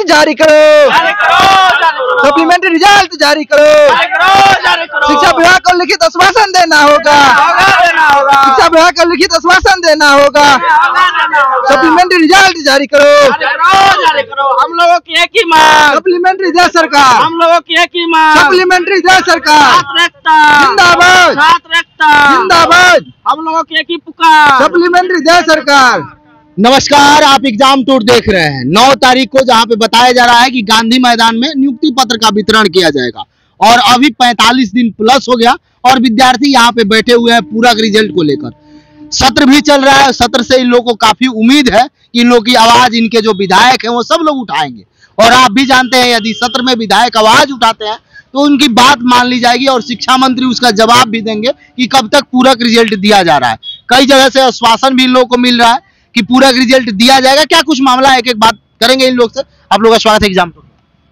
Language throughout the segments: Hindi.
जारी करो, सप्लीमेंट्री रिजल्ट जारी करो, शिक्षा विभाग को लिखित आश्वासन देना होगा, शिक्षा विभाग को लिखित आश्वासन देना होगा, सप्लीमेंट्री रिजल्ट जारी करो, हम लोगों की एक ही मांग, सप्लीमेंट्री दे सरकार, हम लोगों की एक ही मांग, सप्लीमेंट्री दे सरकार, जिंदाबाद जिंदाबाद, हम लोगों की एक ही पुकार, सप्लीमेंट्री दे सरकार। नमस्कार, आप एग्जाम टूर देख रहे हैं। 9 तारीख को जहां पे बताया जा रहा है कि गांधी मैदान में नियुक्ति पत्र का वितरण किया जाएगा और अभी 45 दिन प्लस हो गया और विद्यार्थी यहां पे बैठे हुए हैं पूरक रिजल्ट को लेकर। सत्र भी चल रहा है, सत्र से इन लोगों को काफी उम्मीद है कि इन लोगों की आवाज, इनके जो विधायक हैं वो सब लोग उठाएंगे और आप भी जानते हैं यदि सत्र में विधायक आवाज उठाते हैं तो उनकी बात मान ली जाएगी और शिक्षा मंत्री उसका जवाब भी देंगे कि कब तक पूरक रिजल्ट दिया जा रहा है। कई जगह से आश्वासन भी इन लोगों को मिल रहा है कि पूरक रिजल्ट दिया जाएगा। क्या कुछ मामला है, एक एक बात करेंगे इन लोग से। आप लोगों का स्वागत है एग्जाम टूर।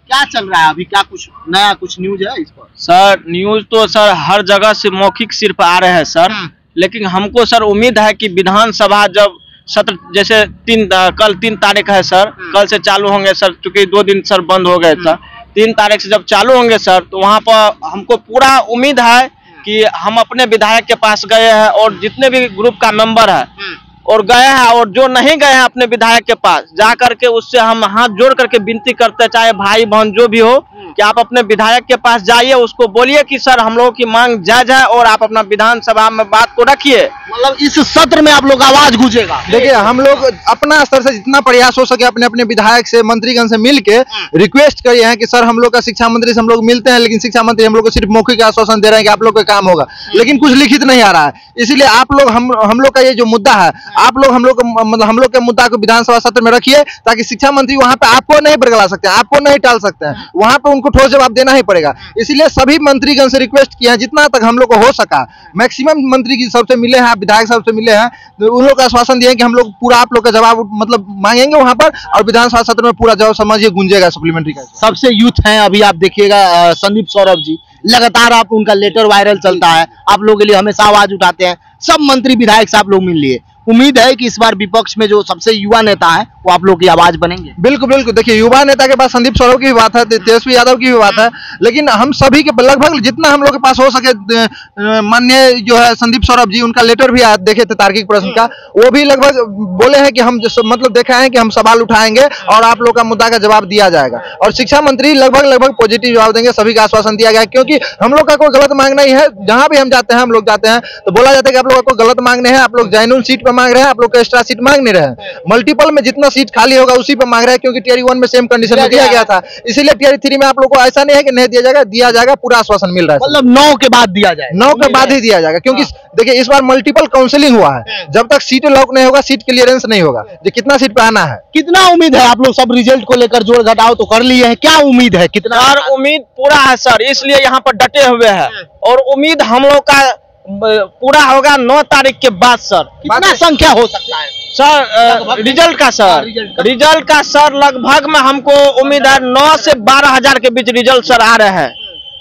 क्या चल रहा है अभी, क्या कुछ नया कुछ न्यूज है इस पर? सर न्यूज तो सर हर जगह से मौखिक सिर्फ आ रहे हैं सर, लेकिन हमको सर उम्मीद है कि विधानसभा जब सत्र जैसे कल 3 तारीख है सर, कल से चालू होंगे सर, चूंकि 2 दिन सर बंद हो गए सर। 3 तारीख से जब चालू होंगे सर तो वहाँ पर हमको पूरा उम्मीद है कि हम अपने विधायक के पास गए हैं और जितने भी ग्रुप का मेंबर है और गए हैं और जो नहीं गए हैं अपने विधायक के पास जा करके उससे हम हाथ जोड़ करके विनती करते, चाहे भाई बहन जो भी हो, कि आप अपने विधायक के पास जाइए, उसको बोलिए कि सर हम लोगों की मांग जायज है और आप अपना विधानसभा में बात को रखिए। मतलब इस सत्र में आप लोग आवाज गूंजेगा। देखिए, हम लोग अपना स्तर से जितना प्रयास हो सके अपने अपने विधायक से, मंत्रीगण से मिल के रिक्वेस्ट करिए हैं कि सर हम लोग का शिक्षा मंत्री से हम लोग मिलते हैं, लेकिन शिक्षा मंत्री हम लोग को सिर्फ मौखिक आश्वासन दे रहे हैं कि आप लोग का काम होगा, लेकिन कुछ लिखित नहीं आ रहा है। इसीलिए आप लोग हम लोग का ये जो मुद्दा है, आप लोग हम लोग के मुद्दा को विधानसभा सत्र में रखिए ताकि शिक्षा मंत्री वहां पे आपको नहीं बरगला सकते हैं, आपको नहीं टाल सकते हैं, वहां पे उनको ठोस जवाब देना ही पड़ेगा। इसीलिए सभी मंत्रीगण से रिक्वेस्ट किया है, जितना तक हम लोग को हो सका मैक्सिमम मंत्री की सबसे मिले हैं, विधायक साहब से मिले हैं, तो उन लोग का आश्वासन दिए कि हम लोग पूरा आप लोग का जवाब मतलब मांगेंगे वहां पर और विधानसभा सत्र में पूरा जवाब समझिए गूंजेगा सप्लीमेंट्री का। सबसे यूथ हैं अभी, आप देखिएगा संदीप सौरभ जी, लगातार आप उनका लेटर वायरल चलता है, आप लोगों के लिए हमेशा आवाज उठाते हैं। सब मंत्री विधायक से आप लोग मिल लिए, उम्मीद है कि इस बार विपक्ष में जो सबसे युवा नेता है वो आप लोग की आवाज बनेंगे। बिल्कुल बिल्कुल, देखिए युवा नेता के पास संदीप सौरभ की भी बात है, तेजस्वी यादव की भी बात है, लेकिन हम सभी के लगभग जितना हम लोग के पास हो सके, माननीय जो है संदीप सौरभ जी, उनका लेटर भी देखे थे तार्किक प्रश्न का, वो भी लगभग बोले हैं कि हम मतलब देखा है कि हम सवाल उठाएंगे और आप लोग का मुद्दा का जवाब दिया जाएगा। और शिक्षा मंत्री लगभग पॉजिटिव जवाब देंगे, सभी का आश्वासन दिया गया, क्योंकि हम लोग का कोई गलत मांग नहीं है। जहां भी हम जाते हैं, हम लोग जाते हैं तो बोला जाता है कि आप लोग को गलत मांगने हैं, आप लोग जेन्युइन सीट पर मांग रहे हैं, आप लोग को एक्स्ट्रा सीट मांग नहीं रहे हैं, मल्टीपल में जितना सीट खाली होगा उसी पर मांग रहे हैं, क्योंकि टियर 1 में सेम कंडीशन में दिया गया था, इसीलिए टियर 3 में आप लोग को ऐसा नहीं है कि नहीं दिया जाएगा, पूरा आश्वासन मिल रहा है। मतलब 9 के बाद दिया जाएगा, 9 के बाद ही दिया जाएगा, क्योंकि देखिए इस बार मल्टीपल काउंसिलिंग हुआ है, जब तक सीट लॉक नहीं होगा, सीट क्लियरेंस नहीं होगा, जो कितना सीट पे आना है। कितना उम्मीद है आप लोग सब रिजल्ट को लेकर जोड़ घटाव तो कर लिए हैं, क्या उम्मीद है? कितना? सर उम्मीद पूरा है सर, इसलिए यहाँ पर डटे हुए हैं और उम्मीद हम लोग का पूरा होगा 9 तारीख के बाद। सर कितना संख्या हो सकता है सर रिजल्ट का? सर रिजल्ट का सर लगभग में हमको उम्मीद है 9 से 12 हजार के बीच रिजल्ट सर आ रहे हैं,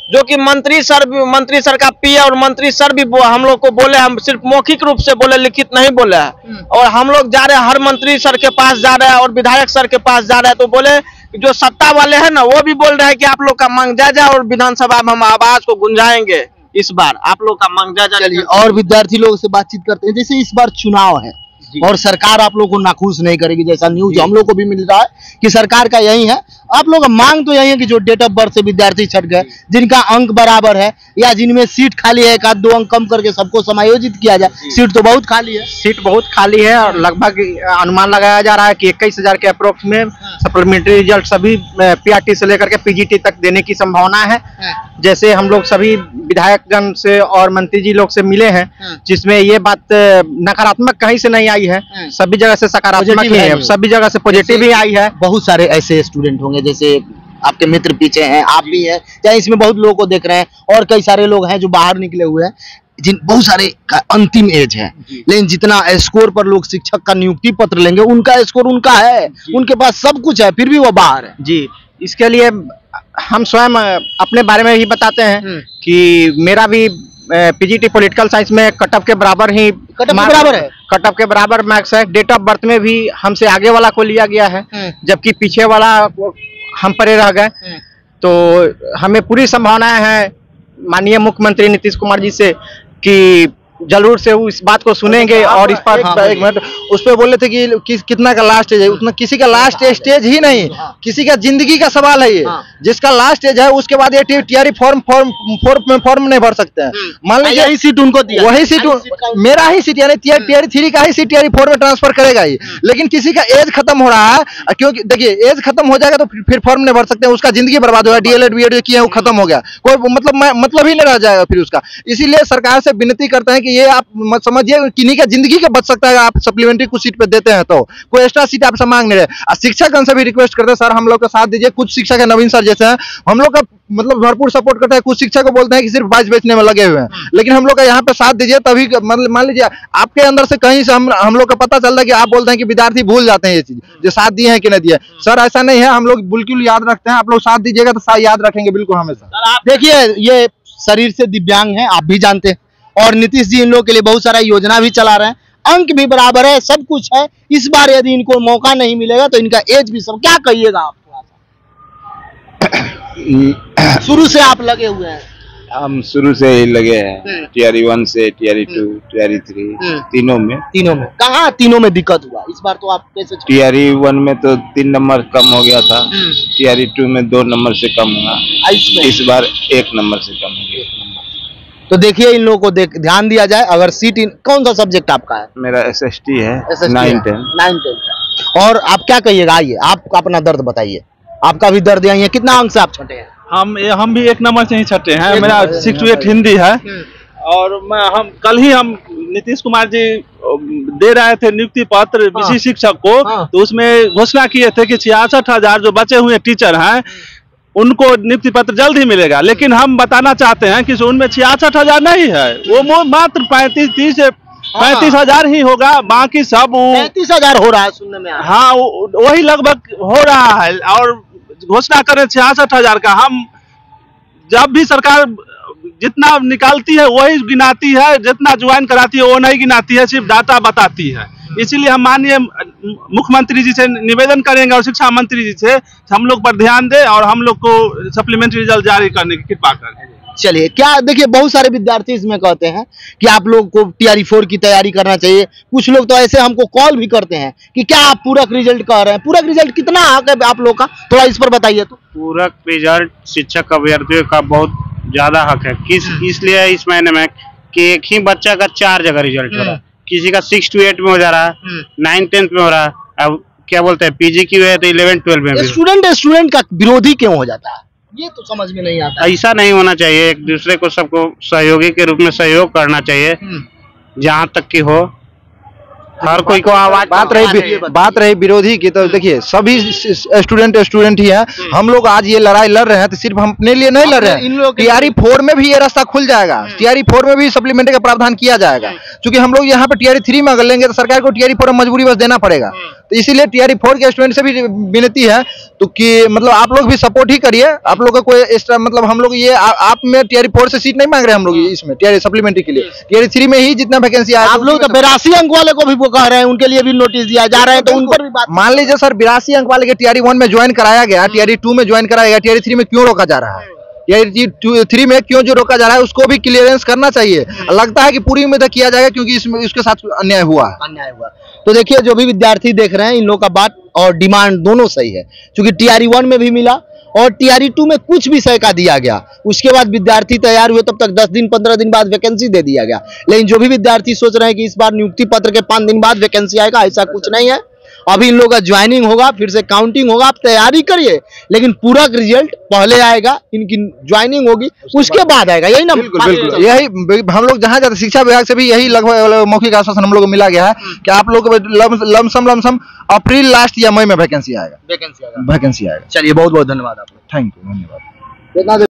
जो कि मंत्री सर का पी और मंत्री सर भी हम लोग को बोले, हम सिर्फ मौखिक रूप से बोले, लिखित नहीं बोले हैं। और हम लोग जा रहे हैं, हर मंत्री सर के पास जा रहे हैं और विधायक सर के पास जा रहे हैं, तो बोले जो सत्ता वाले हैं ना वो भी बोल रहे हैं कि आप लोग का मांग जायजा और विधानसभा में हम आवाज को गुंजाएंगे। इस बार आप लोग का मांग जायजा। चलिए और विद्यार्थी लोगों से बातचीत करते हैं। जैसे इस बार चुनाव है और सरकार आप लोग को नाखुश नहीं करेगी, जैसा न्यूज हम लोग को भी मिल रहा है कि सरकार का यही है, आप लोग मांग तो यही है कि जो डेट ऑफ बर्थ से विद्यार्थी छट गए, जिनका अंक बराबर है या जिनमें सीट खाली है, 1-2 अंक कम करके सबको समायोजित किया जाए। सीट तो बहुत खाली है, सीट बहुत खाली है और लगभग अनुमान लगाया जा रहा है कि 21,000 के अप्रोक्स में सप्लीमेंट्री रिजल्ट सभी पीआरटी से लेकर के पीजीटी तक देने की संभावना है। जैसे हम लोग सभी विधायकगण से और मंत्री जी लोग से मिले हैं, जिसमें ये बात नकारात्मक कहीं से नहीं आई है, सभी जगह से सकारात्मक ही है, सभी जगह से पॉजिटिव ही आई है। बहुत सारे ऐसे स्टूडेंट होंगे, जैसे आपके मित्र पीछे हैं, आप भी हैं, या इसमें बहुत लोगों को देख रहे हैं और कई सारे लोग हैं जो बाहर निकले हुए हैं, जिन बहुत सारे का अंतिम एज है, लेकिन जितना स्कोर पर लोग शिक्षक का नियुक्ति पत्र लेंगे उनका स्कोर उनका है, उनके पास सब कुछ है, फिर भी वो बाहर है। जी, इसके लिए हम स्वयं अपने बारे में ही बताते हैं कि मेरा भी पीजीटी पॉलिटिकल साइंस में कट ऑफ के बराबर ही कट ऑफ के बराबर मार्क्स है। डेट ऑफ बर्थ में भी हमसे आगे वाला को लिया गया है, जबकि पीछे वाला हम परे रह गए। तो हमें पूरी संभावनाएं हैं माननीय मुख्यमंत्री नीतीश कुमार जी से कि जरूर से वो इस बात को सुनेंगे और इस पर एक मिनट उस पे बोले थे कि कितना का लास्ट स्टेज है, उतना किसी का लास्ट स्टेज ही नहीं, किसी का जिंदगी का सवाल है ये। जिसका लास्ट स्टेज है उसके बाद ये टीआरई फॉर्म नहीं भर सकते हैं। मान लीजिए यही सीट उनको दिया, वही सीट मेरा ही सीट यानी टीआरई 3 का ही सीट टीआरई 4 में ट्रांसफर करेगा ही। लेकिन किसी का एज खत्म हो रहा है, क्योंकि देखिए एज खत्म हो जाएगा तो फिर फॉर्म नहीं भर सकते, उसका जिंदगी बर्बाद होगा। डीएलएड बीएड किया वो खत्म हो गया, कोई मतलब ही नहीं रह जाएगा फिर उसका। इसीलिए सरकार से विनती करते हैं कि ये आप मत समझिए किन्हीं का जिंदगी का बच सकता है आप सप्लीमेंट्री कुछ सीट पे देते हैं तो कोई एक्स्ट्रा सीट आपसे मांग नहीं रहे। शिक्षकगण से भी रिक्वेस्ट करते हैं सर हम लोग का साथ दीजिए। कुछ शिक्षक है नवीन सर जैसे हैं हम लोग का मतलब भरपूर सपोर्ट करते हैं, कुछ शिक्षक को बोलते हैं कि सिर्फ बाइज बेचने में लगे हुए हैं, लेकिन हम लोग का यहाँ पे साथ दीजिए। तभी मतलब मान लीजिए आपके अंदर से कहीं से हम लोग का पता चलता है कि आप बोलते हैं कि विद्यार्थी भूल जाते हैं ये चीज जो साथ दिए हैं कि नहीं दिए। सर ऐसा नहीं है, हम लोग बिल्कुल याद रखते हैं, आप लोग साथ दीजिएगा तो याद रखेंगे बिल्कुल हमेशा। आप देखिए ये शरीर से दिव्यांग हैं, आप भी जानते हैं, और नीतीश जी इन लोगों के लिए बहुत सारा योजना भी चला रहे हैं, अंक भी बराबर है, सब कुछ है। इस बार यदि इनको मौका नहीं मिलेगा तो इनका एज भी सब क्या कहिएगा आप? शुरू से आप लगे हुए हैं? हम शुरू से ही लगे हैं, टीआरई 1 से टीआरई 2 टीआरई 3 तीनों में। कहाँ तीनों में दिक्कत हुआ इस बार? तो आप कैसे? टीआरई 1 में तो 3 नंबर कम हो गया था, टीआरई 2 में 2 नंबर से कम हुआ, इस बार 1 नंबर से कम हो गया। तो देखिए इन लोगों को ध्यान दिया जाए। अगर सीट कौन सा सब्जेक्ट आपका है? मेरा एसएसटी है, 9-10। और आप क्या कहिएगा? आइए आप अपना दर्द बताइए, आपका भी दर्द यही है। कितना अंक से आप छठे हैं? हम भी 1 नंबर से ही छठे हैं। मेरा 6 to 8 हिंदी है। और हम कल ही नीतीश कुमार जी दे रहे थे नियुक्ति पत्र विषय शिक्षक को, तो उसमें घोषणा किए थे कि 66,000 जो बचे हुए टीचर हैं उनको नियुक्ति पत्र जल्द ही मिलेगा। लेकिन हम बताना चाहते हैं कि उनमें 66,000 नहीं है, वो मात्र 35,000 ही होगा। बाकी सब 35,000 हो रहा है सुनने में। हाँ वही लगभग हो रहा है। और घोषणा करें 66,000 का, हम जब भी सरकार जितना निकालती है वही गिनाती है, जितना ज्वाइन कराती है वो नहीं गिनाती है, सिर्फ डाटा बताती है। इसीलिए हम माननीय मुख्यमंत्री जी से निवेदन करेंगे और शिक्षा मंत्री जी से हम लोग पर ध्यान दें और हम लोग को सप्लीमेंट्री रिजल्ट जारी करने की कृपा करें। चलिए क्या देखिए बहुत सारे विद्यार्थी इसमें कहते हैं कि आप लोग को टीआरई 4 की तैयारी करना चाहिए। कुछ लोग तो ऐसे हमको कॉल भी करते हैं कि क्या आप पूरक रिजल्ट कह रहे हैं? पूरक रिजल्ट कितना हक है आप लोग का, थोड़ा इस पर बताइए। तो पूरक रिजल्ट शिक्षक अभ्यर्थियों का बहुत ज्यादा हक है। इसलिए इस महीने में कि एक ही बच्चा का 4 जगह रिजल्ट हो रहा है, किसी का 6 to 8 में हो जा रहा है, 9-10 में हो रहा है, अब क्या बोलते हैं पीजी की है तो 11-12 में। स्टूडेंट का विरोधी क्यों हो जाता है ये तो समझ में नहीं आता। ऐसा नहीं होना चाहिए, एक दूसरे को सबको सहयोगी के रूप में सहयोग करना चाहिए जहाँ तक कि हो, हर कोई को आवाज। बात रही विरोधी की, तो देखिए सभी स्टूडेंट ही हैं। हम लोग आज ये लड़ाई लड़ रहे हैं तो सिर्फ हम अपने लिए नहीं लड़ रहे हैं, टीआरई 4 में भी ये रास्ता खुल जाएगा, टीआरई 4 में भी सप्लीमेंट्री का प्रावधान किया जाएगा। क्योंकि हम लोग यहाँ पे टीआरई 3 में अगर लेंगे तो सरकार को टीआरई 4 में मजबूरी बस देना पड़ेगा। तो इसीलिए टीआरई 4 के स्टूडेंट से भी विनती है तो कि मतलब आप लोग भी सपोर्ट ही करिए। आप लोग का कोई एक्स्ट्रा मतलब हम लोग ये आप में टीआरई 4 से सीट नहीं मांग रहे हम लोग इसमें टीआरई सप्लीमेंट्री के लिए, टीआरई 3 में ही जितना वैकेंसी आया। आप लोग तो 82 अंक वाले को भी वो कह रहे हैं, उनके लिए भी नोटिस दिया जा रहा है, तो उन पर भी बात। मान लीजिए सर 82 अंक वाले के टीआरई 1 में ज्वाइन कराया गया, टीआरई 2 में ज्वाइन कराया गया, टीआरई 3 में क्यों रोका जा रहा है? टीआरई 3 में क्यों जो रोका जा रहा है उसको भी क्लियरेंस करना चाहिए। लगता है कि पूरी उम्मीद किया जाएगा क्योंकि इसमें इसके साथ अन्याय हुआ। तो देखिए जो भी विद्यार्थी देख रहे हैं इन लोगों का बात और डिमांड दोनों सही है, क्योंकि टीआरई 1 में भी मिला और टीआरई 2 में कुछ विषय का दिया गया, उसके बाद विद्यार्थी तैयार हुए तब तक 10 दिन 15 दिन बाद वैकेंसी दे दिया गया। लेकिन जो भी विद्यार्थी सोच रहे हैं कि इस बार नियुक्ति पत्र के 5 दिन बाद वैकेंसी आएगा, ऐसा कुछ नहीं है। अभी इन लोगों का ज्वाइनिंग होगा, फिर से काउंटिंग होगा, आप तैयारी करिए, लेकिन पूरा रिजल्ट पहले आएगा, इनकी ज्वाइनिंग होगी उसके बाद आएगा, यही ना? बिल्कुल यही हम लोग जहाँ जाते शिक्षा विभाग से भी यही लगभग मौखिक आश्वासन हम लोग को मिला गया है कि आप लोग लमसम अप्रैल लास्ट या मई में वैकेंसी आएगा। चलिए बहुत बहुत धन्यवाद आपको। थैंक यू, धन्यवाद।